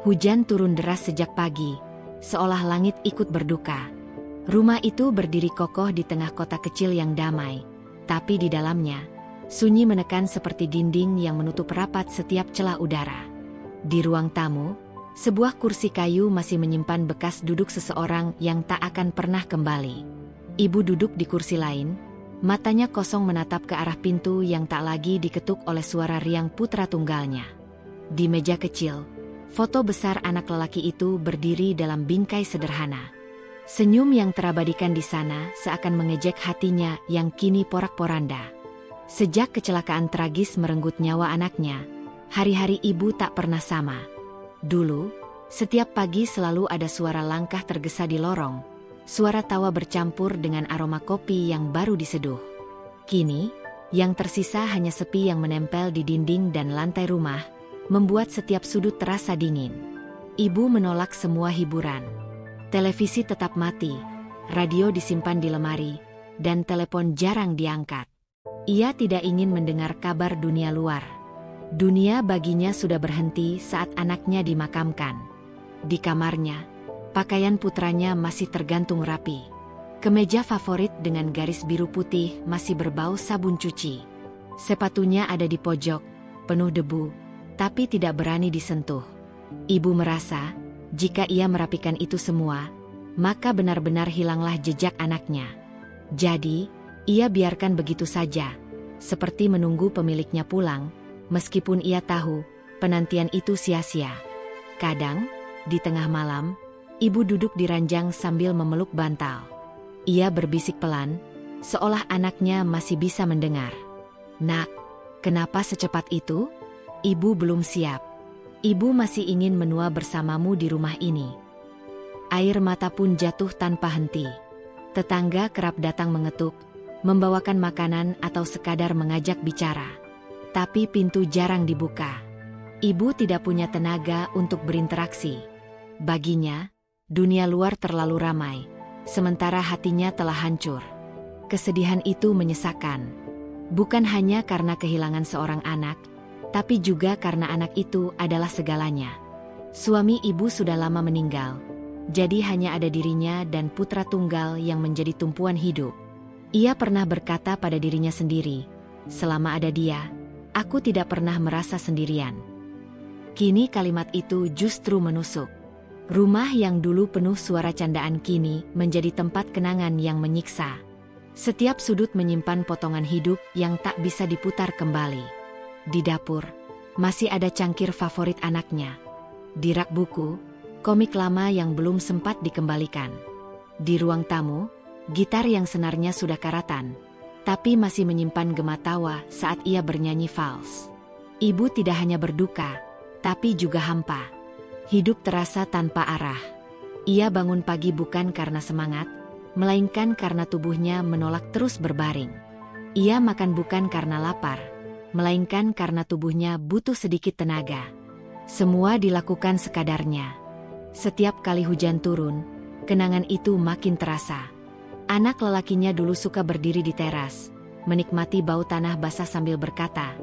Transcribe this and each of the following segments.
Hujan turun deras sejak pagi, seolah langit ikut berduka. Rumah itu berdiri kokoh di tengah kota kecil yang damai, tapi di dalamnya, sunyi menekan seperti dinding yang menutup rapat setiap celah udara. Di ruang tamu, sebuah kursi kayu masih menyimpan bekas duduk seseorang yang tak akan pernah kembali. Ibu duduk di kursi lain, matanya kosong menatap ke arah pintu yang tak lagi diketuk oleh suara riang putra tunggalnya. Di meja kecil, foto besar anak lelaki itu berdiri dalam bingkai sederhana. Senyum yang terabadikan di sana seakan mengejek hatinya yang kini porak-poranda. Sejak kecelakaan tragis merenggut nyawa anaknya, hari-hari ibu tak pernah sama. Dulu, setiap pagi selalu ada suara langkah tergesa di lorong, suara tawa bercampur dengan aroma kopi yang baru diseduh. Kini, yang tersisa hanya sepi yang menempel di dinding dan lantai rumah, membuat setiap sudut terasa dingin. Ibu menolak semua hiburan. Televisi tetap mati, radio disimpan di lemari, dan telepon jarang diangkat. Ia tidak ingin mendengar kabar dunia luar. Dunia baginya sudah berhenti saat anaknya dimakamkan. Di kamarnya, pakaian putranya masih tergantung rapi. Kemeja favorit dengan garis biru putih masih berbau sabun cuci. Sepatunya ada di pojok, penuh debu, tapi tidak berani disentuh. Ibu merasa, jika ia merapikan itu semua, maka benar-benar hilanglah jejak anaknya. Jadi, ia biarkan begitu saja, seperti menunggu pemiliknya pulang, meskipun ia tahu, penantian itu sia-sia. Kadang, di tengah malam, ibu duduk di ranjang sambil memeluk bantal. Ia berbisik pelan, seolah anaknya masih bisa mendengar. "Nak, kenapa secepat itu? Ibu belum siap. Ibu masih ingin menua bersamamu di rumah ini." Air mata pun jatuh tanpa henti. Tetangga kerap datang mengetuk, membawakan makanan atau sekadar mengajak bicara. Tapi pintu jarang dibuka. Ibu tidak punya tenaga untuk berinteraksi. Baginya, dunia luar terlalu ramai, sementara hatinya telah hancur. Kesedihan itu menyesakkan. Bukan hanya karena kehilangan seorang anak, tapi juga karena anak itu adalah segalanya. Suami ibu sudah lama meninggal, jadi hanya ada dirinya dan putra tunggal yang menjadi tumpuan hidup. Ia pernah berkata pada dirinya sendiri, "Selama ada dia, aku tidak pernah merasa sendirian." Kini kalimat itu justru menusuk. Rumah yang dulu penuh suara candaan kini menjadi tempat kenangan yang menyiksa. Setiap sudut menyimpan potongan hidup yang tak bisa diputar kembali. Di dapur, masih ada cangkir favorit anaknya. Di rak buku, komik lama yang belum sempat dikembalikan. Di ruang tamu, gitar yang senarnya sudah karatan, tapi masih menyimpan gema tawa saat ia bernyanyi vals. Ibu tidak hanya berduka, tapi juga hampa. Hidup terasa tanpa arah. Ia bangun pagi bukan karena semangat, melainkan karena tubuhnya menolak terus berbaring. Ia makan bukan karena lapar, melainkan karena tubuhnya butuh sedikit tenaga. Semua dilakukan sekadarnya. Setiap kali hujan turun, kenangan itu makin terasa. Anak lelakinya dulu suka berdiri di teras, menikmati bau tanah basah sambil berkata,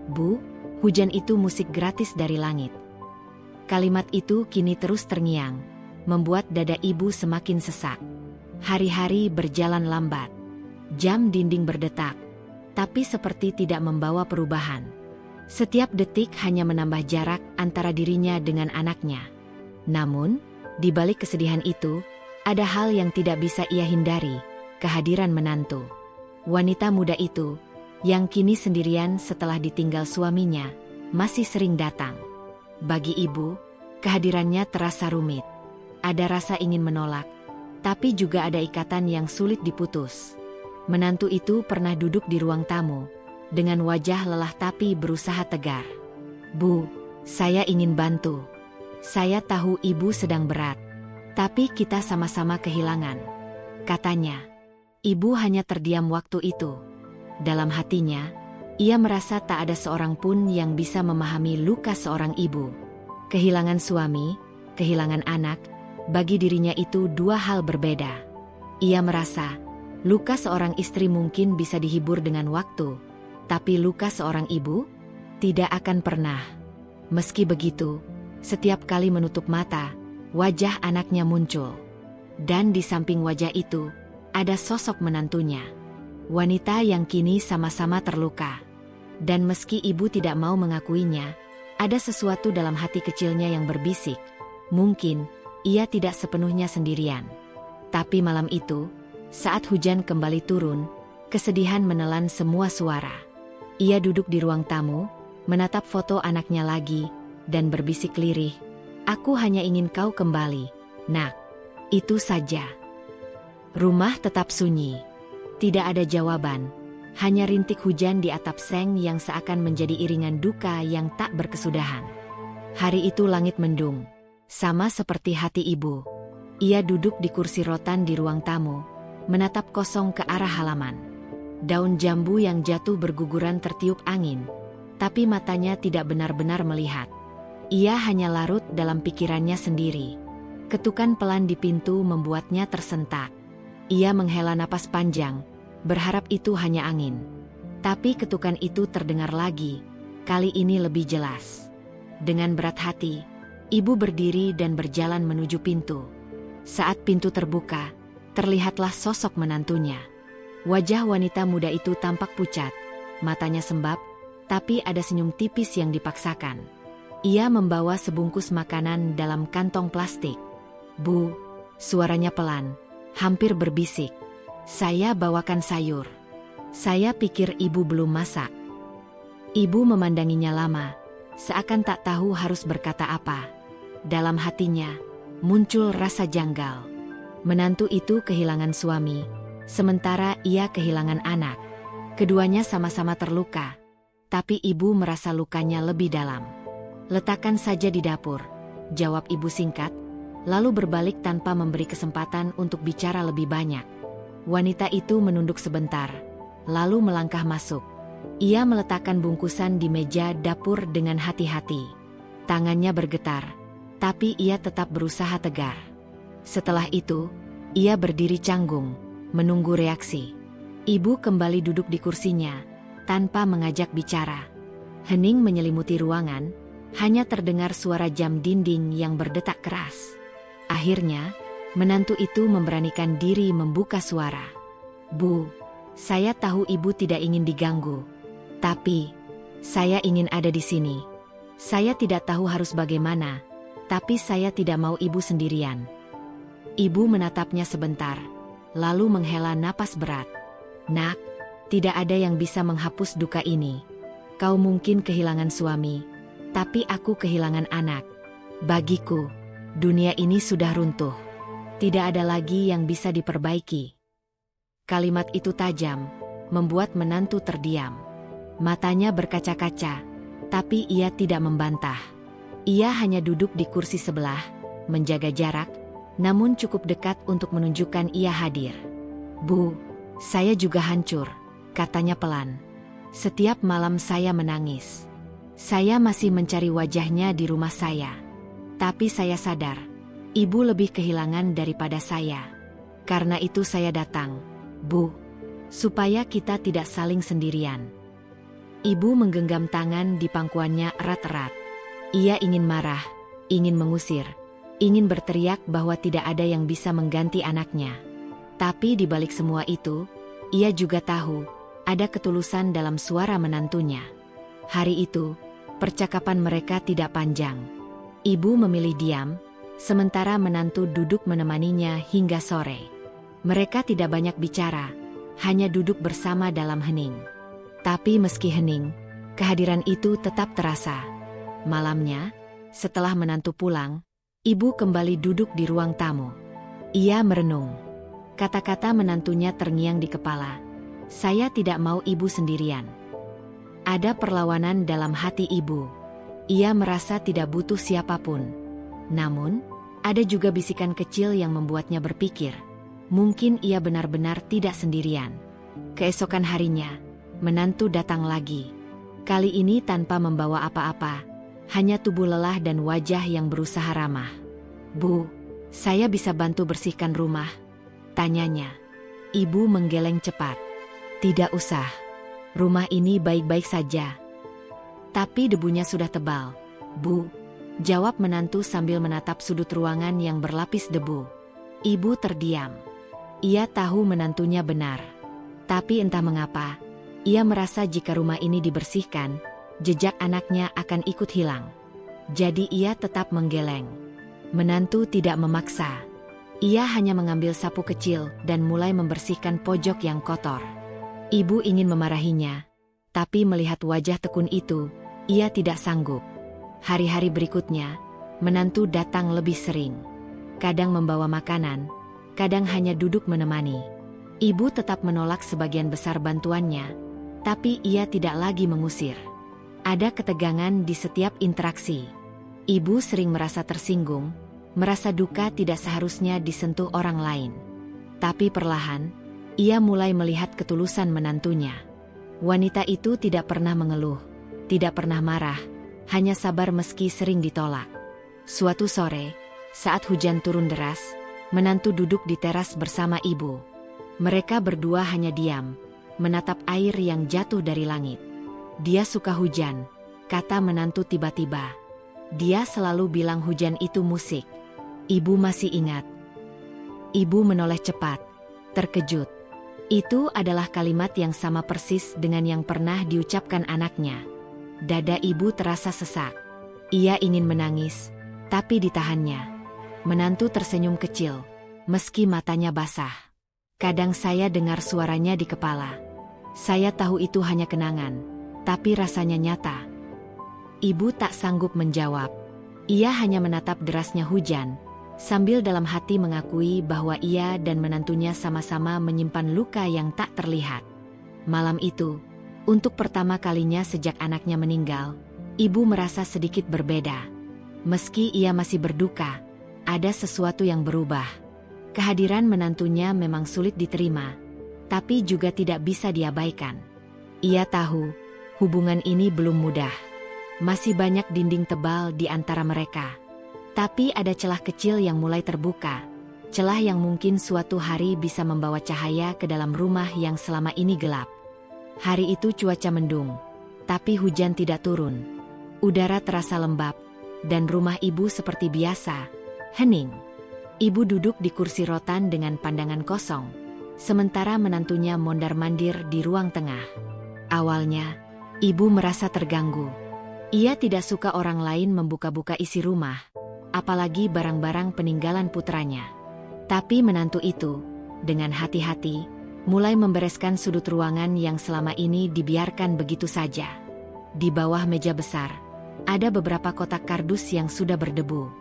"Bu, hujan itu musik gratis dari langit." Kalimat itu kini terus terngiang, membuat dada ibu semakin sesak. Hari-hari berjalan lambat. Jam dinding berdetak, tapi seperti tidak membawa perubahan. Setiap detik hanya menambah jarak antara dirinya dengan anaknya. Namun, di balik kesedihan itu, ada hal yang tidak bisa ia hindari, kehadiran menantu. Wanita muda itu, yang kini sendirian setelah ditinggal suaminya, masih sering datang. Bagi ibu, kehadirannya terasa rumit. Ada rasa ingin menolak, tapi juga ada ikatan yang sulit diputus. Menantu itu pernah duduk di ruang tamu, dengan wajah lelah tapi berusaha tegar. "Bu, saya ingin bantu. Saya tahu ibu sedang berat, tapi kita sama-sama kehilangan," katanya. Ibu hanya terdiam waktu itu. Dalam hatinya, ia merasa tak ada seorang pun yang bisa memahami luka seorang ibu. Kehilangan suami, kehilangan anak, bagi dirinya itu dua hal berbeda. Ia merasa, luka seorang istri mungkin bisa dihibur dengan waktu, tapi luka seorang ibu tidak akan pernah. Meski begitu, Setiap kali menutup mata, wajah anaknya muncul. Dan di samping wajah itu, ada sosok menantunya. Wanita yang kini sama-sama terluka. Dan meski ibu tidak mau mengakuinya, ada sesuatu dalam hati kecilnya yang berbisik. Mungkin, ia tidak sepenuhnya sendirian. Tapi malam itu, saat hujan kembali turun, kesedihan menelan semua suara. Ia duduk di ruang tamu, menatap foto anaknya lagi, dan berbisik lirih, "Aku hanya ingin kau kembali, Nak." Itu saja. Rumah tetap sunyi. Tidak ada jawaban, hanya rintik hujan di atap seng yang seakan menjadi iringan duka yang tak berkesudahan. Hari itu langit mendung, sama seperti hati ibu. Ia duduk di kursi rotan di ruang tamu, menatap kosong ke arah halaman. Daun jambu yang jatuh berguguran tertiup angin, tapi matanya tidak benar-benar melihat. Ia hanya larut dalam pikirannya sendiri. Ketukan pelan di pintu membuatnya tersentak. Ia menghela napas panjang, berharap itu hanya angin. Tapi ketukan itu terdengar lagi, kali ini lebih jelas. Dengan berat hati, ibu berdiri dan berjalan menuju pintu. Saat pintu terbuka, terlihatlah sosok menantunya. Wajah wanita muda itu tampak pucat, matanya sembab, tapi ada senyum tipis yang dipaksakan. Ia membawa sebungkus makanan dalam kantong plastik. "Bu," suaranya pelan, hampir berbisik, "saya bawakan sayur. Saya pikir ibu belum masak." Ibu memandanginya lama, seakan tak tahu harus berkata apa. Dalam hatinya, muncul rasa janggal. Menantu itu kehilangan suami, sementara ia kehilangan anak. Keduanya sama-sama terluka, tapi ibu merasa lukanya lebih dalam. "Letakkan saja di dapur," jawab ibu singkat, lalu berbalik tanpa memberi kesempatan untuk bicara lebih banyak. Wanita itu menunduk sebentar, lalu melangkah masuk. Ia meletakkan bungkusan di meja dapur dengan hati-hati. Tangannya bergetar, tapi ia tetap berusaha tegar. Setelah itu, ia berdiri canggung, menunggu reaksi. Ibu kembali duduk di kursinya, tanpa mengajak bicara. Hening menyelimuti ruangan, hanya terdengar suara jam dinding yang berdetak keras. Akhirnya, menantu itu memberanikan diri membuka suara. "Bu, saya tahu ibu tidak ingin diganggu. Tapi, saya ingin ada di sini. Saya tidak tahu harus bagaimana, tapi saya tidak mau ibu sendirian." Ibu menatapnya sebentar, lalu menghela napas berat. "Nak, tidak ada yang bisa menghapus duka ini. Kau mungkin kehilangan suami, tapi aku kehilangan anak. Bagiku, dunia ini sudah runtuh. Tidak ada lagi yang bisa diperbaiki." Kalimat itu tajam, membuat menantu terdiam. Matanya berkaca-kaca, tapi ia tidak membantah. Ia hanya duduk di kursi sebelah, menjaga jarak, namun cukup dekat untuk menunjukkan ia hadir. "Bu, saya juga hancur," katanya pelan. "Setiap malam saya menangis. Saya masih mencari wajahnya di rumah saya. Tapi saya sadar, ibu lebih kehilangan daripada saya. Karena itu saya datang, Bu, supaya kita tidak saling sendirian." Ibu menggenggam tangan di pangkuannya erat-erat. Ia ingin marah, ingin mengusir, ingin berteriak bahwa tidak ada yang bisa mengganti anaknya. Tapi di balik semua itu, ia juga tahu, ada ketulusan dalam suara menantunya. Hari itu, percakapan mereka tidak panjang. Ibu memilih diam, sementara menantu duduk menemaninya hingga sore. Mereka tidak banyak bicara, hanya duduk bersama dalam hening. Tapi meski hening, kehadiran itu tetap terasa. Malamnya, setelah menantu pulang, ibu kembali duduk di ruang tamu. Ia merenung. Kata-kata menantunya terngiang di kepala. "Saya tidak mau ibu sendirian." Ada perlawanan dalam hati ibu. Ia merasa tidak butuh siapapun. Namun, ada juga bisikan kecil yang membuatnya berpikir, mungkin ia benar-benar tidak sendirian. Keesokan harinya, menantu datang lagi. Kali ini tanpa membawa apa-apa, hanya tubuh lelah dan wajah yang berusaha ramah. "Bu, saya bisa bantu bersihkan rumah?" tanyanya. Ibu menggeleng cepat. "Tidak usah. Rumah ini baik-baik saja. Tapi debunya sudah tebal, Bu. Jawab menantu sambil menatap sudut ruangan yang berlapis debu. Ibu terdiam. Ia tahu menantunya benar. Tapi entah mengapa, ia merasa jika rumah ini dibersihkan, jejak anaknya akan ikut hilang. Jadi ia tetap menggeleng. Menantu tidak memaksa. Ia hanya mengambil sapu kecil dan mulai membersihkan pojok yang kotor. Ibu ingin memarahinya, tapi melihat wajah tekun itu, ia tidak sanggup. Hari-hari berikutnya, menantu datang lebih sering. Kadang membawa makanan, kadang hanya duduk menemani. Ibu tetap menolak sebagian besar bantuannya, tapi ia tidak lagi mengusir. Ada ketegangan di setiap interaksi. Ibu sering merasa tersinggung, merasa duka tidak seharusnya disentuh orang lain. Tapi perlahan, ia mulai melihat ketulusan menantunya. Wanita itu tidak pernah mengeluh, tidak pernah marah, hanya sabar meski sering ditolak. Suatu sore, saat hujan turun deras, menantu duduk di teras bersama ibu. Mereka berdua hanya diam, menatap air yang jatuh dari langit. Dia suka hujan, kata menantu tiba-tiba. Dia selalu bilang hujan itu musik. Ibu masih ingat. Ibu menoleh cepat, terkejut. Itu adalah kalimat yang sama persis dengan yang pernah diucapkan anaknya. Dada ibu terasa sesak. Ia ingin menangis, tapi ditahannya. Menantu tersenyum kecil, meski matanya basah. Kadang saya dengar suaranya di kepala. Saya tahu itu hanya kenangan, tapi rasanya nyata. Ibu tak sanggup menjawab. Ia hanya menatap derasnya hujan, sambil dalam hati mengakui bahwa ia dan menantunya sama-sama menyimpan luka yang tak terlihat. Malam itu, untuk pertama kalinya sejak anaknya meninggal, ibu merasa sedikit berbeda. Meski ia masih berduka, ada sesuatu yang berubah. Kehadiran menantunya memang sulit diterima, tapi juga tidak bisa diabaikan. Ia tahu, hubungan ini belum mudah. Masih banyak dinding tebal di antara mereka. Tapi ada celah kecil yang mulai terbuka. Celah yang mungkin suatu hari bisa membawa cahaya ke dalam rumah yang selama ini gelap. Hari itu cuaca mendung, tapi hujan tidak turun. Udara terasa lembab, dan rumah ibu seperti biasa, hening. Ibu duduk di kursi rotan dengan pandangan kosong, sementara menantunya mondar-mandir di ruang tengah. Awalnya, ibu merasa terganggu. Ia tidak suka orang lain membuka-buka isi rumah, apalagi barang-barang peninggalan putranya. Tapi menantu itu, dengan hati-hati, mulai membereskan sudut ruangan yang selama ini dibiarkan begitu saja. Di bawah meja besar, ada beberapa kotak kardus yang sudah berdebu.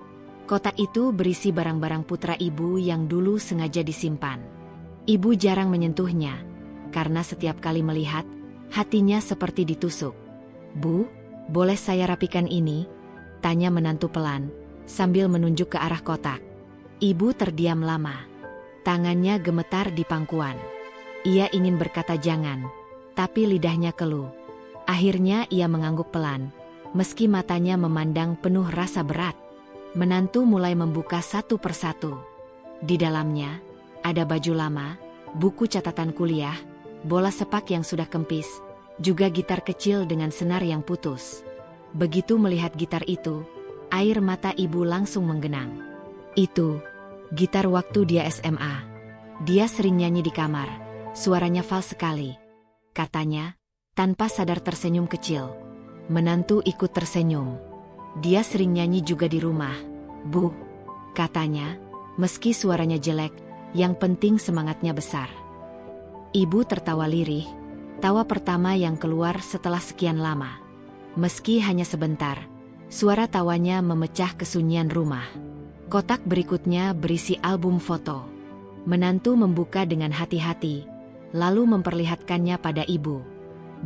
Kotak itu berisi barang-barang putra ibu yang dulu sengaja disimpan. Ibu jarang menyentuhnya, karena setiap kali melihat, hatinya seperti ditusuk. "Bu, boleh saya rapikan ini?" tanya menantu pelan, sambil menunjuk ke arah kotak. Ibu terdiam lama. Tangannya gemetar di pangkuan. Ia ingin berkata jangan, tapi lidahnya keluh. Akhirnya ia mengangguk pelan, meski matanya memandang penuh rasa berat. Menantu mulai membuka satu persatu. Di dalamnya, ada baju lama, buku catatan kuliah, bola sepak yang sudah kempis, juga gitar kecil dengan senar yang putus. Begitu melihat gitar itu, air mata ibu langsung menggenang. Itu gitar waktu dia SMA. Dia sering nyanyi di kamar, suaranya fals sekali. Katanya, tanpa sadar tersenyum kecil. Menantu ikut tersenyum. Dia sering nyanyi juga di rumah. "Bu," katanya, meski suaranya jelek, yang penting semangatnya besar. Ibu tertawa lirih, tawa pertama yang keluar setelah sekian lama. Meski hanya sebentar, suara tawanya memecah kesunyian rumah. Kotak berikutnya berisi album foto. Menantu membuka dengan hati-hati, lalu memperlihatkannya pada ibu.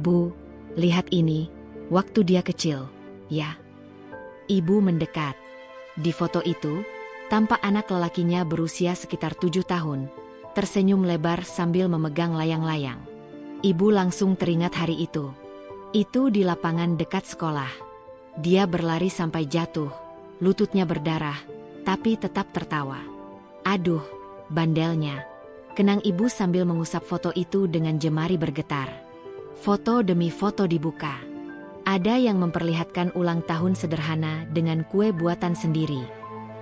"Bu, lihat ini, waktu dia kecil, ya." Ibu mendekat. Di foto itu, tampak anak lelakinya berusia sekitar 7 tahun, tersenyum lebar sambil memegang layang-layang. Ibu langsung teringat hari itu. Itu di lapangan dekat sekolah. Dia berlari sampai jatuh, lututnya berdarah, tapi tetap tertawa. "Aduh, bandelnya," kenang ibu sambil mengusap foto itu dengan jemari bergetar. Foto demi foto dibuka. Ada yang memperlihatkan ulang tahun sederhana dengan kue buatan sendiri.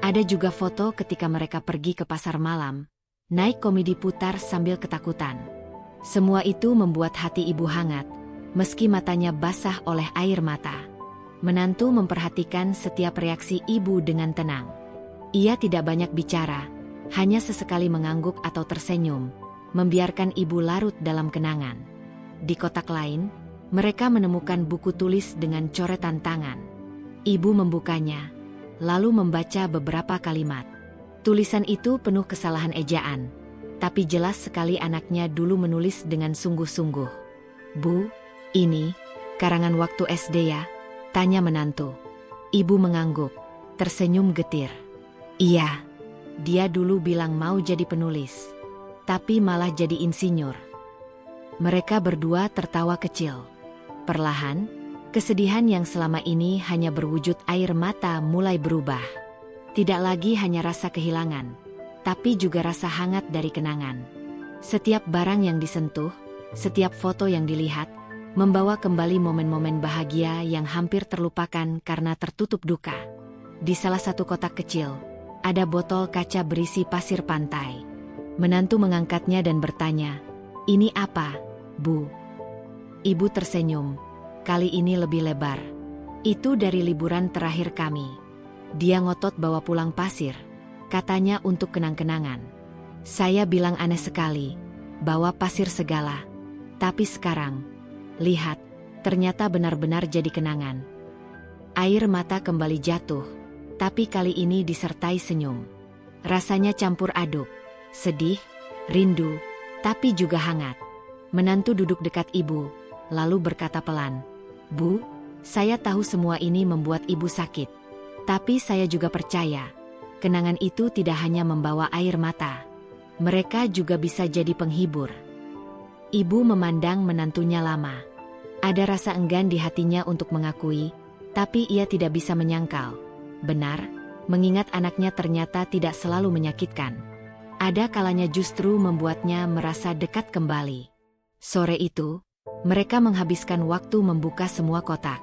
Ada juga foto ketika mereka pergi ke pasar malam, naik komedi putar sambil ketakutan. Semua itu membuat hati ibu hangat, meski matanya basah oleh air mata. Menantu memperhatikan setiap reaksi ibu dengan tenang. Ia tidak banyak bicara, hanya sesekali mengangguk atau tersenyum, membiarkan ibu larut dalam kenangan. Di kotak lain, mereka menemukan buku tulis dengan coretan tangan. Ibu membukanya, lalu membaca beberapa kalimat. Tulisan itu penuh kesalahan ejaan, tapi jelas sekali anaknya dulu menulis dengan sungguh-sungguh. "Bu, ini karangan waktu SD ya?" tanya menantu. Ibu mengangguk, tersenyum getir. "Iya, dia dulu bilang mau jadi penulis, tapi malah jadi insinyur." Mereka berdua tertawa kecil. Perlahan, kesedihan yang selama ini hanya berwujud air mata mulai berubah. Tidak lagi hanya rasa kehilangan, tapi juga rasa hangat dari kenangan. Setiap barang yang disentuh, setiap foto yang dilihat, membawa kembali momen-momen bahagia yang hampir terlupakan karena tertutup duka. Di salah satu kotak kecil, ada botol kaca berisi pasir pantai. Menantu mengangkatnya dan bertanya, "Ini apa, Bu?" Ibu tersenyum. "Kali ini lebih lebar. Itu dari liburan terakhir kami. Dia ngotot bawa pulang pasir, katanya untuk kenang-kenangan. Saya bilang aneh sekali, bawa pasir segala. Tapi sekarang, lihat, ternyata benar-benar jadi kenangan." Air mata kembali jatuh, tapi kali ini disertai senyum. Rasanya campur aduk, sedih, rindu, tapi juga hangat. Menantu duduk dekat ibu, lalu berkata pelan, "Bu, saya tahu semua ini membuat ibu sakit. Tapi saya juga percaya, kenangan itu tidak hanya membawa air mata. Mereka juga bisa jadi penghibur." Ibu memandang menantunya lama. Ada rasa enggan di hatinya untuk mengakui, tapi ia tidak bisa menyangkal. Benar, mengingat anaknya ternyata tidak selalu menyakitkan. Ada kalanya justru membuatnya merasa dekat kembali. Sore itu, mereka menghabiskan waktu membuka semua kotak.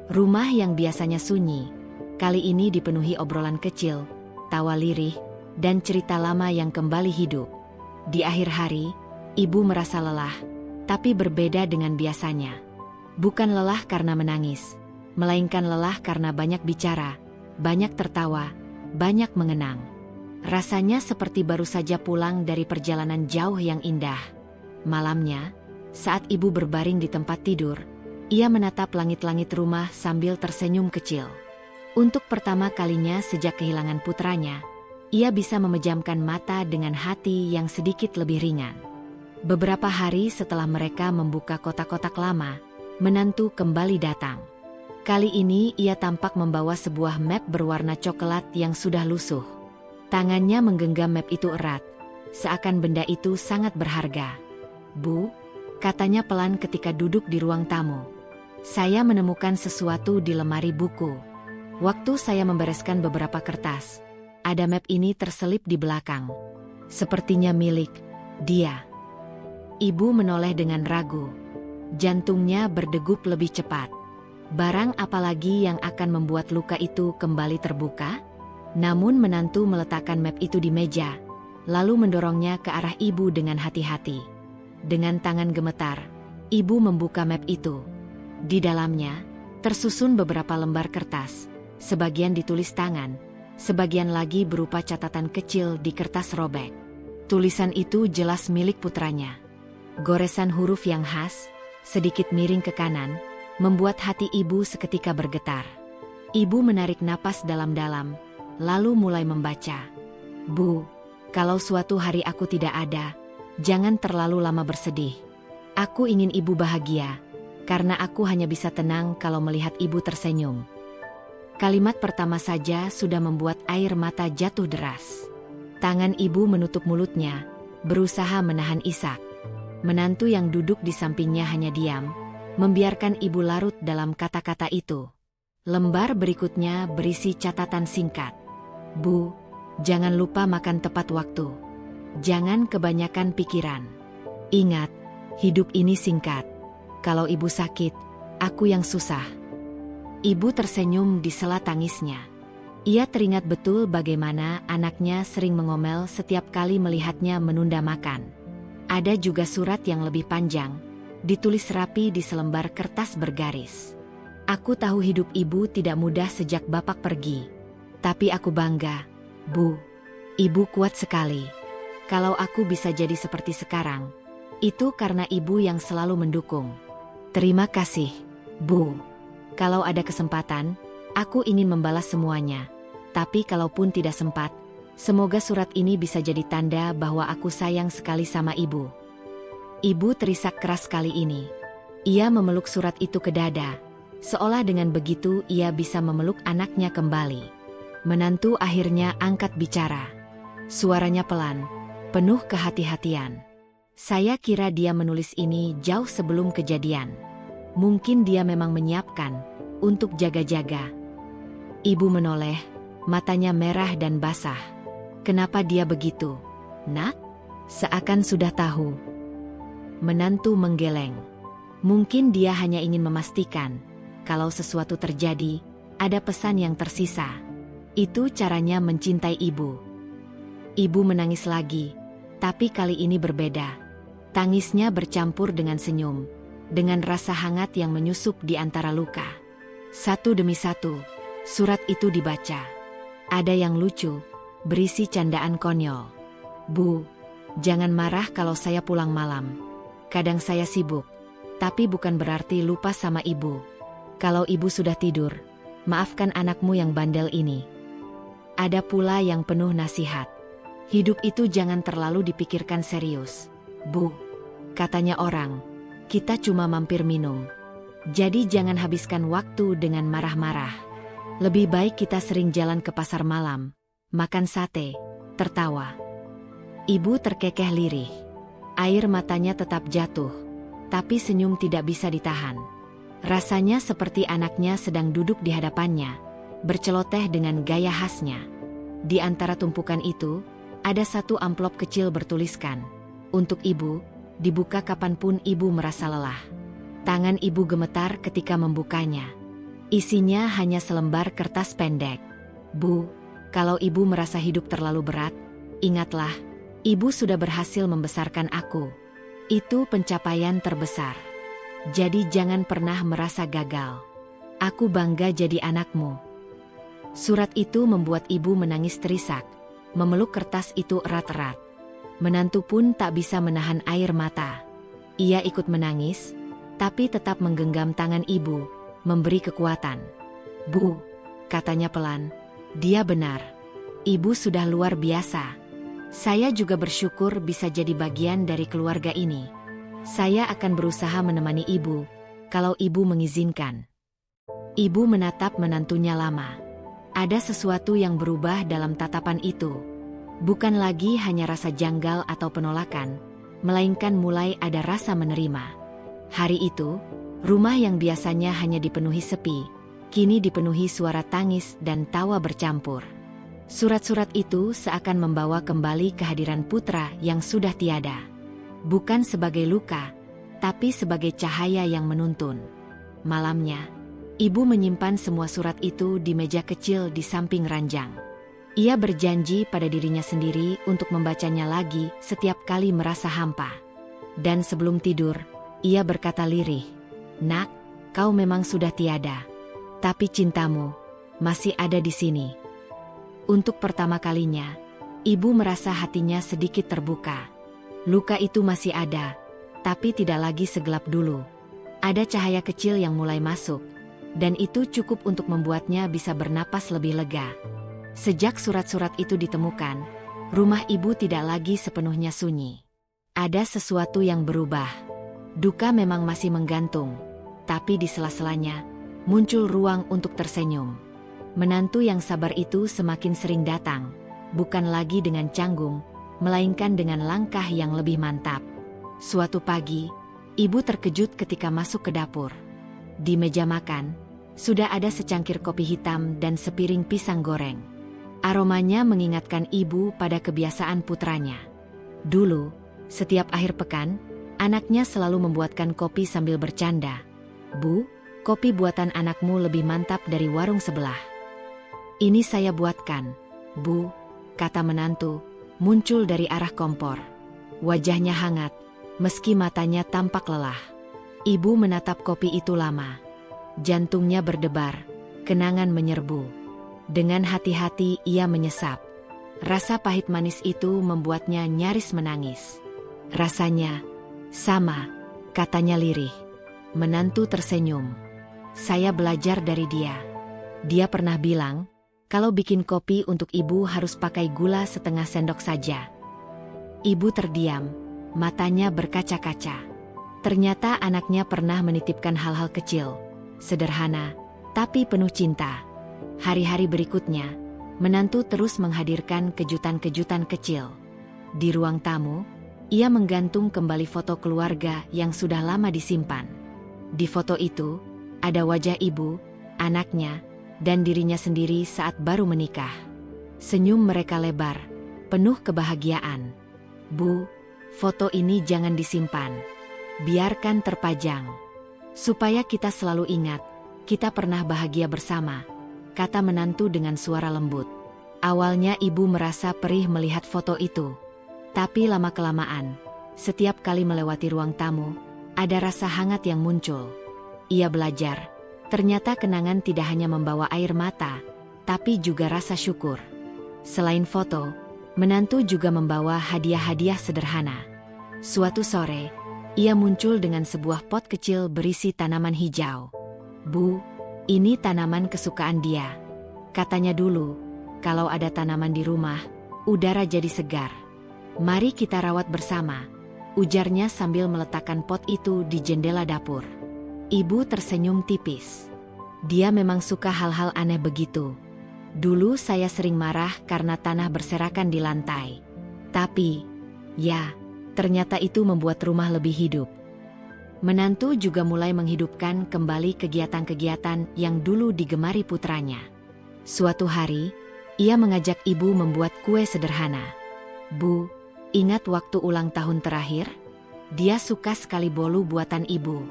Rumah yang biasanya sunyi, kali ini dipenuhi obrolan kecil, tawa lirih, dan cerita lama yang kembali hidup. Di akhir hari, ibu merasa lelah, tapi berbeda dengan biasanya. Bukan lelah karena menangis, melainkan lelah karena banyak bicara, banyak tertawa, banyak mengenang. Rasanya seperti baru saja pulang dari perjalanan jauh yang indah. Malamnya, saat ibu berbaring di tempat tidur, ia menatap langit-langit rumah sambil tersenyum kecil. Untuk pertama kalinya sejak kehilangan putranya, ia bisa memejamkan mata dengan hati yang sedikit lebih ringan. Beberapa hari setelah mereka membuka kotak-kotak lama, menantu kembali datang. Kali ini ia tampak membawa sebuah map berwarna coklat yang sudah lusuh. Tangannya menggenggam map itu erat, seakan benda itu sangat berharga. "Bu," katanya pelan ketika duduk di ruang tamu, "saya menemukan sesuatu di lemari buku. Waktu saya membereskan beberapa kertas, ada map ini terselip di belakang. Sepertinya milik dia." Ibu menoleh dengan ragu. Jantungnya berdegup lebih cepat. Barang apalagi yang akan membuat luka itu kembali terbuka? Namun menantu meletakkan map itu di meja, lalu mendorongnya ke arah ibu dengan hati-hati. Dengan tangan gemetar, ibu membuka map itu. Di dalamnya, tersusun beberapa lembar kertas, sebagian ditulis tangan, sebagian lagi berupa catatan kecil di kertas robek. Tulisan itu jelas milik putranya. Goresan huruf yang khas, sedikit miring ke kanan, membuat hati ibu seketika bergetar. Ibu menarik napas dalam-dalam, lalu mulai membaca. "Bu, kalau suatu hari aku tidak ada, jangan terlalu lama bersedih. Aku ingin ibu bahagia, karena aku hanya bisa tenang kalau melihat ibu tersenyum." Kalimat pertama saja sudah membuat air mata jatuh deras. Tangan ibu menutup mulutnya, berusaha menahan isak. Menantu yang duduk di sampingnya hanya diam, membiarkan ibu larut dalam kata-kata itu. Lembar berikutnya berisi catatan singkat. "Bu, jangan lupa makan tepat waktu. Jangan kebanyakan pikiran. Ingat, hidup ini singkat. Kalau ibu sakit, aku yang susah." Ibu tersenyum di sela tangisnya. Ia teringat betul bagaimana anaknya sering mengomel setiap kali melihatnya menunda makan. Ada juga surat yang lebih panjang, ditulis rapi di selembar kertas bergaris. Aku tahu hidup ibu tidak mudah sejak bapak pergi. Tapi aku bangga, Bu. Ibu kuat sekali. Kalau aku bisa jadi seperti sekarang, itu karena ibu yang selalu mendukung. Terima kasih, Bu. Kalau ada kesempatan, aku ingin membalas semuanya. Tapi kalaupun tidak sempat, semoga surat ini bisa jadi tanda bahwa aku sayang sekali sama ibu. Ibu terisak keras kali ini. Ia memeluk surat itu ke dada. Seolah dengan begitu ia bisa memeluk anaknya kembali. Menantu akhirnya angkat bicara. Suaranya pelan, penuh kehati-hatian. Saya kira dia menulis ini jauh sebelum kejadian. Mungkin dia memang menyiapkan untuk jaga-jaga. Ibu menoleh, matanya merah dan basah. Kenapa dia begitu, Nak? Seakan sudah tahu. Menantu menggeleng. Mungkin dia hanya ingin memastikan, kalau sesuatu terjadi, ada pesan yang tersisa. Itu caranya mencintai ibu. Ibu menangis lagi, tapi kali ini berbeda. Tangisnya bercampur dengan senyum, dengan rasa hangat yang menyusup di antara luka. Satu demi satu, surat itu dibaca. Ada yang lucu, berisi candaan konyol. Bu, jangan marah kalau saya pulang malam. Kadang saya sibuk, tapi bukan berarti lupa sama ibu. Kalau ibu sudah tidur, maafkan anakmu yang bandel ini. Ada pula yang penuh nasihat. Hidup itu jangan terlalu dipikirkan serius. Bu, katanya orang, kita cuma mampir minum. Jadi jangan habiskan waktu dengan marah-marah. Lebih baik kita sering jalan ke pasar malam, makan sate, tertawa. Ibu terkekeh lirih. Air matanya tetap jatuh, tapi senyum tidak bisa ditahan. Rasanya seperti anaknya sedang duduk di hadapannya, berceloteh dengan gaya khasnya. Di antara tumpukan itu, ada satu amplop kecil bertuliskan, "Untuk ibu, dibuka kapanpun ibu merasa lelah." Tangan ibu gemetar ketika membukanya. Isinya hanya selembar kertas pendek. Bu, kalau ibu merasa hidup terlalu berat, ingatlah, ibu sudah berhasil membesarkan aku. Itu pencapaian terbesar. Jadi jangan pernah merasa gagal. Aku bangga jadi anakmu. Surat itu membuat ibu menangis terisak, memeluk kertas itu erat-erat. Menantu pun tak bisa menahan air mata. Ia ikut menangis, tapi tetap menggenggam tangan ibu, memberi kekuatan. Bu, katanya pelan, dia benar. Ibu sudah luar biasa. Saya juga bersyukur bisa jadi bagian dari keluarga ini. Saya akan berusaha menemani ibu, kalau ibu mengizinkan. Ibu menatap menantunya lama. Ada sesuatu yang berubah dalam tatapan itu. Bukan lagi hanya rasa janggal atau penolakan, melainkan mulai ada rasa menerima. Hari itu, rumah yang biasanya hanya dipenuhi sepi, kini dipenuhi suara tangis dan tawa bercampur. Surat-surat itu seakan membawa kembali kehadiran putra yang sudah tiada. Bukan sebagai luka, tapi sebagai cahaya yang menuntun. Malamnya, ibu menyimpan semua surat itu di meja kecil di samping ranjang. Ia berjanji pada dirinya sendiri untuk membacanya lagi setiap kali merasa hampa. Dan sebelum tidur, ia berkata lirih, "Nak, kau memang sudah tiada. Tapi cintamu masih ada di sini." Untuk pertama kalinya, ibu merasa hatinya sedikit terbuka. Luka itu masih ada, tapi tidak lagi segelap dulu. Ada cahaya kecil yang mulai masuk, dan itu cukup untuk membuatnya bisa bernapas lebih lega. Sejak surat-surat itu ditemukan, rumah ibu tidak lagi sepenuhnya sunyi. Ada sesuatu yang berubah. Duka memang masih menggantung, tapi di sela-selanya, muncul ruang untuk tersenyum. Menantu yang sabar itu semakin sering datang, bukan lagi dengan canggung, melainkan dengan langkah yang lebih mantap. Suatu pagi, ibu terkejut ketika masuk ke dapur. Di meja makan, sudah ada secangkir kopi hitam dan sepiring pisang goreng. Aromanya mengingatkan ibu pada kebiasaan putranya. Dulu, setiap akhir pekan, anaknya selalu membuatkan kopi sambil bercanda. "Bu, kopi buatan anakmu lebih mantap dari warung sebelah. Ini saya buatkan, Bu, kata menantu, muncul dari arah kompor. Wajahnya hangat, meski matanya tampak lelah. Ibu menatap kopi itu lama. Jantungnya berdebar, kenangan menyerbu. Dengan hati-hati ia menyesap. Rasa pahit manis itu membuatnya nyaris menangis. Rasanya sama, katanya lirih. Menantu tersenyum. Saya belajar dari dia. Dia pernah bilang, kalau bikin kopi untuk ibu harus pakai gula setengah sendok saja. Ibu terdiam, matanya berkaca-kaca. Ternyata anaknya pernah menitipkan hal-hal kecil, sederhana, tapi penuh cinta. Hari-hari berikutnya, menantu terus menghadirkan kejutan-kejutan kecil. Di ruang tamu, ia menggantung kembali foto keluarga yang sudah lama disimpan. Di foto itu, ada wajah ibu, anaknya, dan dirinya sendiri saat baru menikah. Senyum mereka lebar, penuh kebahagiaan. Bu, foto ini jangan disimpan. Biarkan terpajang. Supaya kita selalu ingat, kita pernah bahagia bersama, kata menantu dengan suara lembut. Awalnya ibu merasa perih melihat foto itu. Tapi lama-kelamaan, setiap kali melewati ruang tamu, ada rasa hangat yang muncul. Ia belajar, ternyata kenangan tidak hanya membawa air mata, tapi juga rasa syukur. Selain foto, menantu juga membawa hadiah-hadiah sederhana. Suatu sore, ia muncul dengan sebuah pot kecil berisi tanaman hijau. Bu, ini tanaman kesukaan dia. Katanya dulu, kalau ada tanaman di rumah, udara jadi segar. Mari kita rawat bersama, ujarnya sambil meletakkan pot itu di jendela dapur. Ibu tersenyum tipis. Dia memang suka hal-hal aneh begitu. Dulu saya sering marah karena tanah berserakan di lantai. Tapi, ya, ternyata itu membuat rumah lebih hidup. Menantu juga mulai menghidupkan kembali kegiatan-kegiatan yang dulu digemari putranya. Suatu hari, ia mengajak ibu membuat kue sederhana. Bu, ingat waktu ulang tahun terakhir? Dia suka sekali bolu buatan ibu.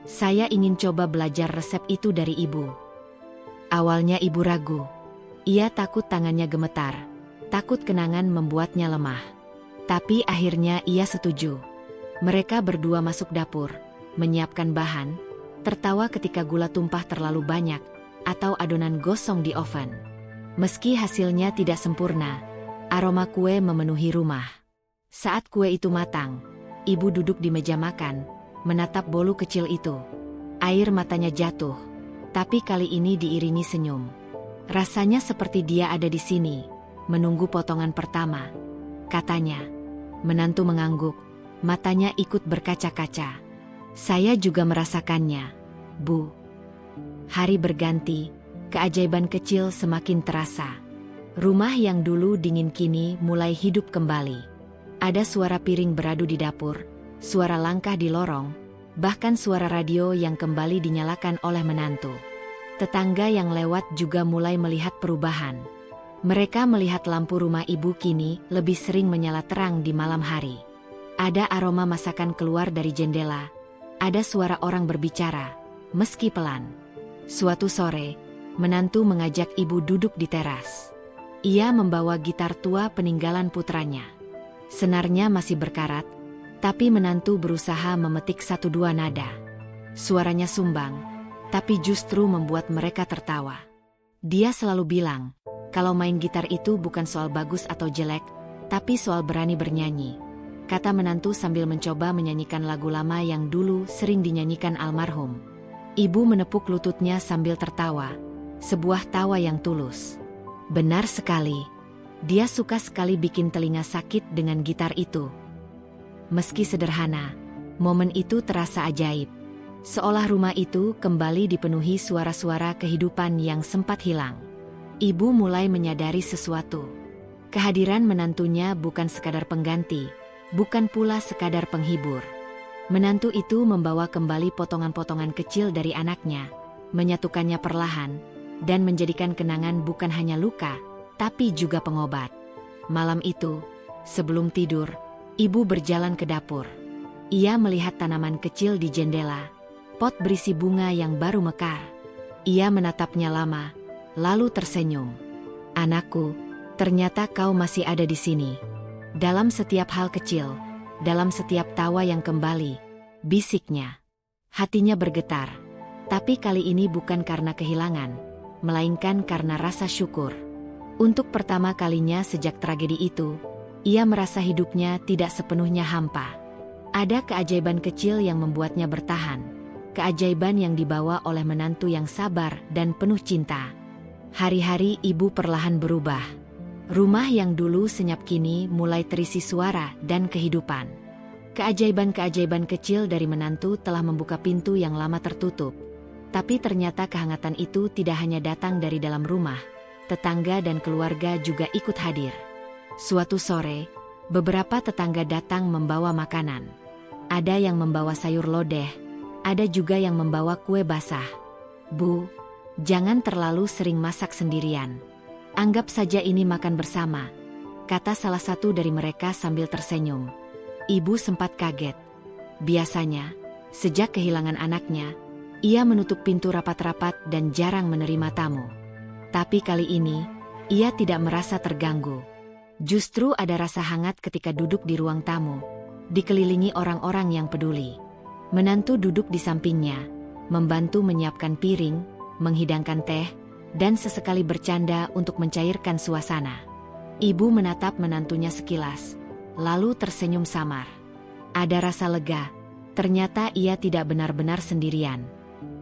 Saya ingin coba belajar resep itu dari ibu. Awalnya ibu ragu. Ia takut tangannya gemetar, takut kenangan membuatnya lemah. Tapi akhirnya ia setuju. Mereka berdua masuk dapur, menyiapkan bahan, tertawa ketika gula tumpah terlalu banyak, atau adonan gosong di oven. Meski hasilnya tidak sempurna, aroma kue memenuhi rumah. Saat kue itu matang, ibu duduk di meja makan, menatap bolu kecil itu. Air matanya jatuh, tapi kali ini diiringi senyum. Rasanya seperti dia ada di sini, menunggu potongan pertama, katanya. Menantu mengangguk, matanya ikut berkaca-kaca. Saya juga merasakannya, Bu. Hari berganti, keajaiban kecil semakin terasa. Rumah yang dulu dingin kini mulai hidup kembali. Ada suara piring beradu di dapur, suara langkah di lorong, bahkan suara radio yang kembali dinyalakan oleh menantu. Tetangga yang lewat juga mulai melihat perubahan. Mereka melihat lampu rumah ibu kini lebih sering menyala terang di malam hari. Ada aroma masakan keluar dari jendela. Ada suara orang berbicara, meski pelan. Suatu sore, menantu mengajak ibu duduk di teras. Ia membawa gitar tua peninggalan putranya. Senarnya masih berkarat, tapi menantu berusaha memetik satu dua nada. Suaranya sumbang, tapi justru membuat mereka tertawa. Dia selalu bilang, kalau main gitar itu bukan soal bagus atau jelek, tapi soal berani bernyanyi, kata menantu sambil mencoba menyanyikan lagu lama yang dulu sering dinyanyikan almarhum. Ibu menepuk lututnya sambil tertawa, sebuah tawa yang tulus. Benar sekali, dia suka sekali bikin telinga sakit dengan gitar itu. Meski sederhana, momen itu terasa ajaib. Seolah rumah itu kembali dipenuhi suara-suara kehidupan yang sempat hilang. Ibu mulai menyadari sesuatu. Kehadiran menantunya bukan sekadar pengganti, bukan pula sekadar penghibur. Menantu itu membawa kembali potongan-potongan kecil dari anaknya, menyatukannya perlahan, dan menjadikan kenangan bukan hanya luka, tapi juga pengobat. Malam itu, sebelum tidur, ibu berjalan ke dapur. Ia melihat tanaman kecil di jendela, pot berisi bunga yang baru mekar. Ia menatapnya lama, lalu tersenyum. "Anakku, ternyata kau masih ada di sini. Dalam setiap hal kecil, dalam setiap tawa yang kembali," bisiknya. Hatinya bergetar. Tapi kali ini bukan karena kehilangan, melainkan karena rasa syukur. Untuk pertama kalinya sejak tragedi itu, ia merasa hidupnya tidak sepenuhnya hampa. Ada keajaiban kecil yang membuatnya bertahan. Keajaiban yang dibawa oleh menantu yang sabar dan penuh cinta. Hari-hari ibu perlahan berubah. Rumah yang dulu senyap kini mulai terisi suara dan kehidupan. Keajaiban-keajaiban kecil dari menantu telah membuka pintu yang lama tertutup. Tapi ternyata kehangatan itu tidak hanya datang dari dalam rumah. Tetangga dan keluarga juga ikut hadir. Suatu sore, beberapa tetangga datang membawa makanan. Ada yang membawa sayur lodeh, ada juga yang membawa kue basah. "Bu, jangan terlalu sering masak sendirian. Anggap saja ini makan bersama," kata salah satu dari mereka sambil tersenyum. Ibu sempat kaget. Biasanya, sejak kehilangan anaknya, ia menutup pintu rapat-rapat dan jarang menerima tamu. Tapi kali ini, ia tidak merasa terganggu. Justru ada rasa hangat ketika duduk di ruang tamu, dikelilingi orang-orang yang peduli. Menantu duduk di sampingnya, membantu menyiapkan piring, menghidangkan teh, dan sesekali bercanda untuk mencairkan suasana. Ibu menatap menantunya sekilas, lalu tersenyum samar. Ada rasa lega, ternyata ia tidak benar-benar sendirian.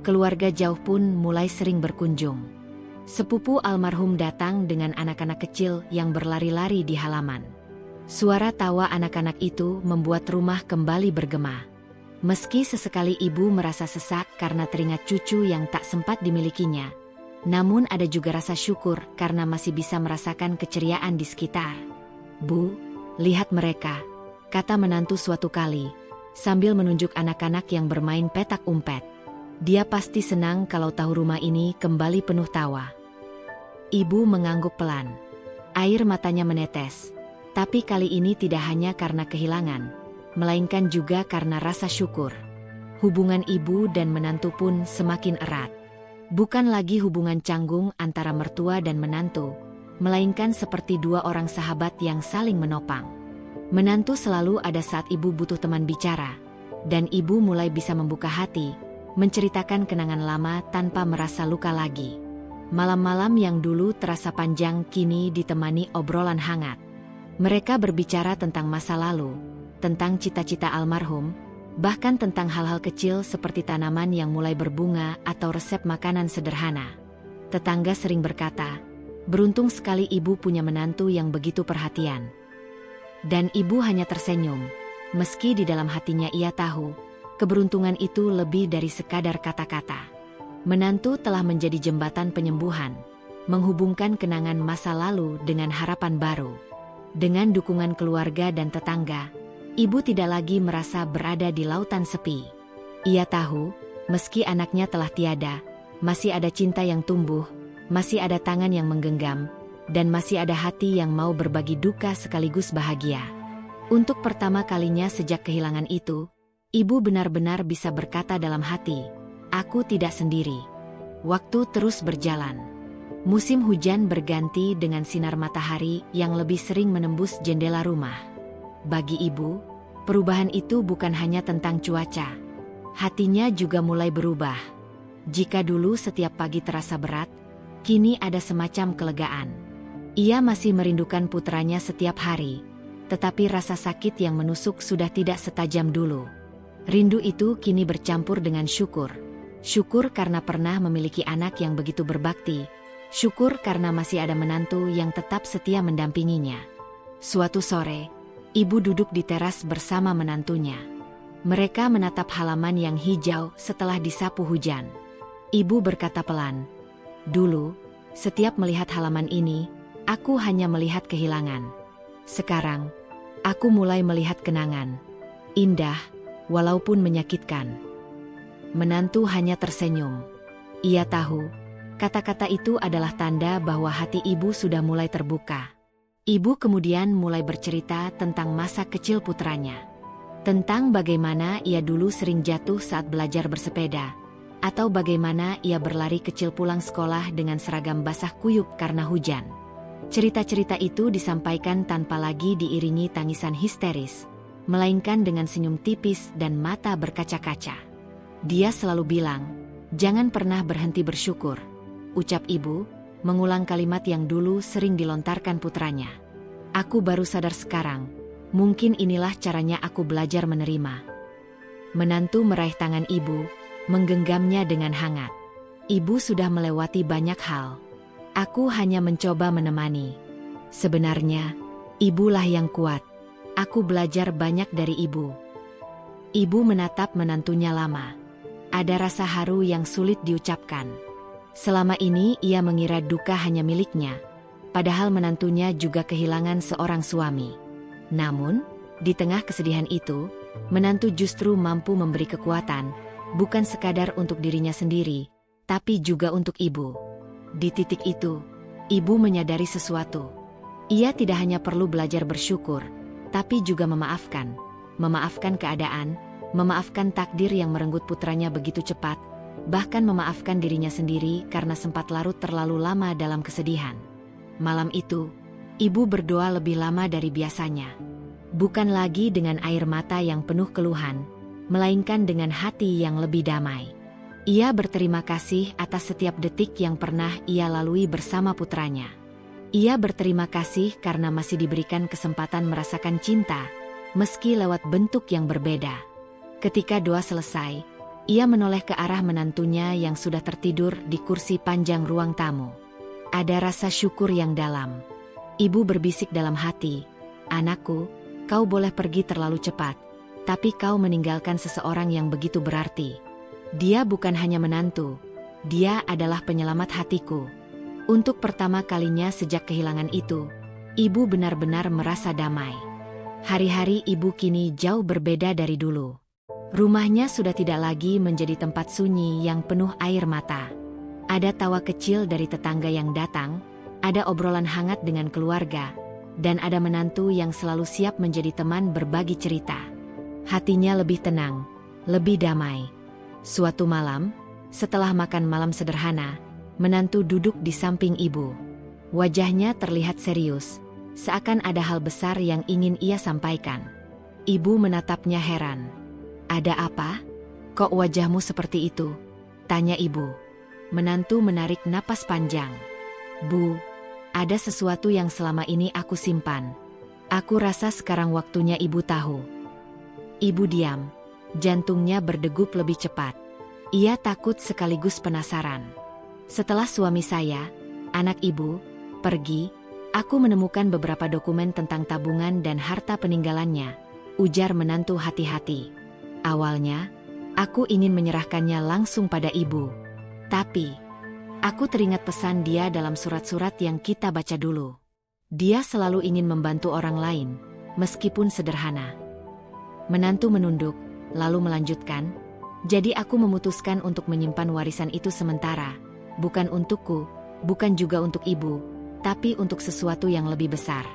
Keluarga jauh pun mulai sering berkunjung. Sepupu almarhum datang dengan anak-anak kecil yang berlari-lari di halaman. Suara tawa anak-anak itu membuat rumah kembali bergema. Meski sesekali ibu merasa sesak karena teringat cucu yang tak sempat dimilikinya, namun ada juga rasa syukur karena masih bisa merasakan keceriaan di sekitar. "Bu, lihat mereka," kata menantu suatu kali, sambil menunjuk anak-anak yang bermain petak umpet. Dia pasti senang kalau tahu rumah ini kembali penuh tawa. Ibu mengangguk pelan. Air matanya menetes. Tapi kali ini tidak hanya karena kehilangan, melainkan juga karena rasa syukur. Hubungan ibu dan menantu pun semakin erat. Bukan lagi hubungan canggung antara mertua dan menantu, melainkan seperti dua orang sahabat yang saling menopang. Menantu selalu ada saat ibu butuh teman bicara, dan ibu mulai bisa membuka hati, menceritakan kenangan lama tanpa merasa luka lagi. Malam-malam yang dulu terasa panjang kini ditemani obrolan hangat. Mereka berbicara tentang masa lalu, tentang cita-cita almarhum, bahkan tentang hal-hal kecil seperti tanaman yang mulai berbunga atau resep makanan sederhana. Tetangga sering berkata, "Beruntung sekali ibu punya menantu yang begitu perhatian." Dan ibu hanya tersenyum, meski di dalam hatinya ia tahu, keberuntungan itu lebih dari sekadar kata-kata. Menantu telah menjadi jembatan penyembuhan, menghubungkan kenangan masa lalu dengan harapan baru. Dengan dukungan keluarga dan tetangga, ibu tidak lagi merasa berada di lautan sepi. Ia tahu, meski anaknya telah tiada, masih ada cinta yang tumbuh, masih ada tangan yang menggenggam, dan masih ada hati yang mau berbagi duka sekaligus bahagia. Untuk pertama kalinya sejak kehilangan itu, ibu benar-benar bisa berkata dalam hati, "Aku tidak sendiri." Waktu terus berjalan. Musim hujan berganti dengan sinar matahari yang lebih sering menembus jendela rumah. Bagi ibu, perubahan itu bukan hanya tentang cuaca. Hatinya juga mulai berubah. Jika dulu setiap pagi terasa berat, kini ada semacam kelegaan. Ia masih merindukan putranya setiap hari, tetapi rasa sakit yang menusuk sudah tidak setajam dulu. Rindu itu kini bercampur dengan syukur. Syukur karena pernah memiliki anak yang begitu berbakti. Syukur karena masih ada menantu yang tetap setia mendampinginya. Suatu sore, ibu duduk di teras bersama menantunya. Mereka menatap halaman yang hijau setelah disapu hujan. Ibu berkata pelan, "Dulu, setiap melihat halaman ini, aku hanya melihat kehilangan. Sekarang, aku mulai melihat kenangan. Indah, walaupun menyakitkan." Menantu hanya tersenyum. Ia tahu, kata-kata itu adalah tanda bahwa hati ibu sudah mulai terbuka. Ibu kemudian mulai bercerita tentang masa kecil putranya. Tentang bagaimana ia dulu sering jatuh saat belajar bersepeda, atau bagaimana ia berlari kecil pulang sekolah dengan seragam basah kuyup karena hujan. Cerita-cerita itu disampaikan tanpa lagi diiringi tangisan histeris, melainkan dengan senyum tipis dan mata berkaca-kaca. Dia selalu bilang, "Jangan pernah berhenti bersyukur," ucap ibu, mengulang kalimat yang dulu sering dilontarkan putranya. "Aku baru sadar sekarang, mungkin inilah caranya aku belajar menerima." Menantu meraih tangan ibu, menggenggamnya dengan hangat. "Ibu sudah melewati banyak hal. Aku hanya mencoba menemani. Sebenarnya, ibulah yang kuat. Aku belajar banyak dari ibu." Ibu menatap menantunya lama. Ada rasa haru yang sulit diucapkan. Selama ini ia mengira duka hanya miliknya, padahal menantunya juga kehilangan seorang suami. Namun, di tengah kesedihan itu, menantu justru mampu memberi kekuatan, bukan sekadar untuk dirinya sendiri, tapi juga untuk ibu. Di titik itu, ibu menyadari sesuatu. Ia tidak hanya perlu belajar bersyukur, tapi juga memaafkan. Memaafkan keadaan, memaafkan takdir yang merenggut putranya begitu cepat, bahkan memaafkan dirinya sendiri karena sempat larut terlalu lama dalam kesedihan. Malam itu, ibu berdoa lebih lama dari biasanya. Bukan lagi dengan air mata yang penuh keluhan, melainkan dengan hati yang lebih damai. Ia berterima kasih atas setiap detik yang pernah ia lalui bersama putranya. Ia berterima kasih karena masih diberikan kesempatan merasakan cinta, meski lewat bentuk yang berbeda. Ketika doa selesai, ia menoleh ke arah menantunya yang sudah tertidur di kursi panjang ruang tamu. Ada rasa syukur yang dalam. Ibu berbisik dalam hati, "Anakku, kau boleh pergi terlalu cepat, tapi kau meninggalkan seseorang yang begitu berarti. Dia bukan hanya menantu, dia adalah penyelamat hatiku." Untuk pertama kalinya sejak kehilangan itu, ibu benar-benar merasa damai. Hari-hari ibu kini jauh berbeda dari dulu. Rumahnya sudah tidak lagi menjadi tempat sunyi yang penuh air mata. Ada tawa kecil dari tetangga yang datang, ada obrolan hangat dengan keluarga, dan ada menantu yang selalu siap menjadi teman berbagi cerita. Hatinya lebih tenang, lebih damai. Suatu malam, setelah makan malam sederhana, menantu duduk di samping ibu. Wajahnya terlihat serius, seakan ada hal besar yang ingin ia sampaikan. Ibu menatapnya heran. "Ada apa? Kok wajahmu seperti itu?" tanya ibu. Menantu menarik napas panjang. "Bu, ada sesuatu yang selama ini aku simpan. Aku rasa sekarang waktunya ibu tahu." Ibu diam. Jantungnya berdegup lebih cepat. Ia takut sekaligus penasaran. "Setelah suami saya, anak ibu, pergi, aku menemukan beberapa dokumen tentang tabungan dan harta peninggalannya," ujar menantu hati-hati. "Awalnya, aku ingin menyerahkannya langsung pada ibu. Tapi, aku teringat pesan dia dalam surat-surat yang kita baca dulu. Dia selalu ingin membantu orang lain, meskipun sederhana." Menantu menunduk, lalu melanjutkan, "Jadi aku memutuskan untuk menyimpan warisan itu sementara, bukan untukku, bukan juga untuk ibu, tapi untuk sesuatu yang lebih besar.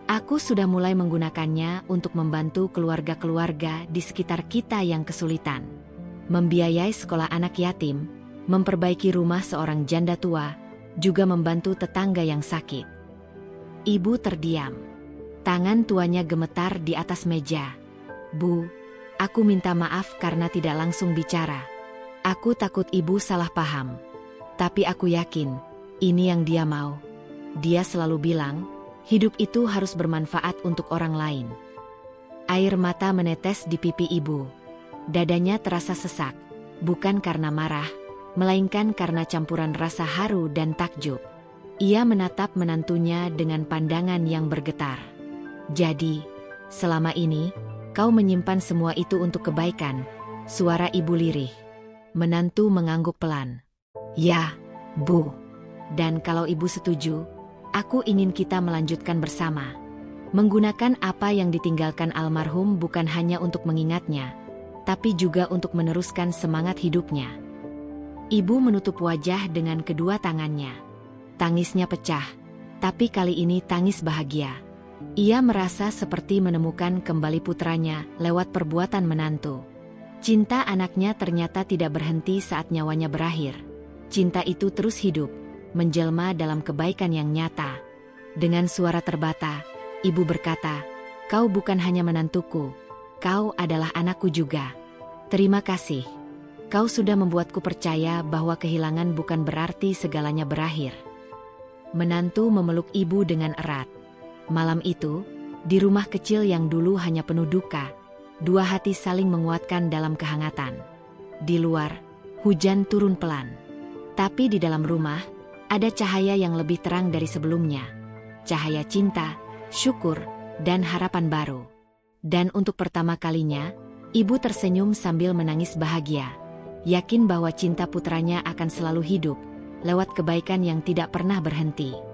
Aku sudah mulai menggunakannya untuk membantu keluarga-keluarga di sekitar kita yang kesulitan. Membiayai sekolah anak yatim, memperbaiki rumah seorang janda tua, juga membantu tetangga yang sakit." Ibu terdiam. Tangan tuanya gemetar di atas meja. "Bu, aku minta maaf karena tidak langsung bicara. Aku takut ibu salah paham. Tapi aku yakin, ini yang dia mau. Dia selalu bilang, hidup itu harus bermanfaat untuk orang lain." Air mata menetes di pipi ibu. Dadanya terasa sesak, bukan karena marah, melainkan karena campuran rasa haru dan takjub. Ia menatap menantunya dengan pandangan yang bergetar. "Jadi, selama ini, kau menyimpan semua itu untuk kebaikan?" Suara ibu lirih. Menantu mengangguk pelan. "Ya, Bu. Dan kalau ibu setuju, aku ingin kita melanjutkan bersama. Menggunakan apa yang ditinggalkan almarhum bukan hanya untuk mengingatnya, tapi juga untuk meneruskan semangat hidupnya." Ibu menutup wajah dengan kedua tangannya. Tangisnya pecah, tapi kali ini tangis bahagia. Ia merasa seperti menemukan kembali putranya lewat perbuatan menantu. Cinta anaknya ternyata tidak berhenti saat nyawanya berakhir. Cinta itu terus hidup, menjelma dalam kebaikan yang nyata. Dengan suara terbata, ibu berkata, "Kau bukan hanya menantuku, kau adalah anakku juga. Terima kasih. Kau sudah membuatku percaya bahwa kehilangan bukan berarti segalanya berakhir." Menantu memeluk ibu dengan erat. Malam itu, di rumah kecil yang dulu hanya penuh duka, dua hati saling menguatkan dalam kehangatan. Di luar, hujan turun pelan. Tapi di dalam rumah, ada cahaya yang lebih terang dari sebelumnya. Cahaya cinta, syukur, dan harapan baru. Dan untuk pertama kalinya, ibu tersenyum sambil menangis bahagia. Yakin bahwa cinta putranya akan selalu hidup, lewat kebaikan yang tidak pernah berhenti.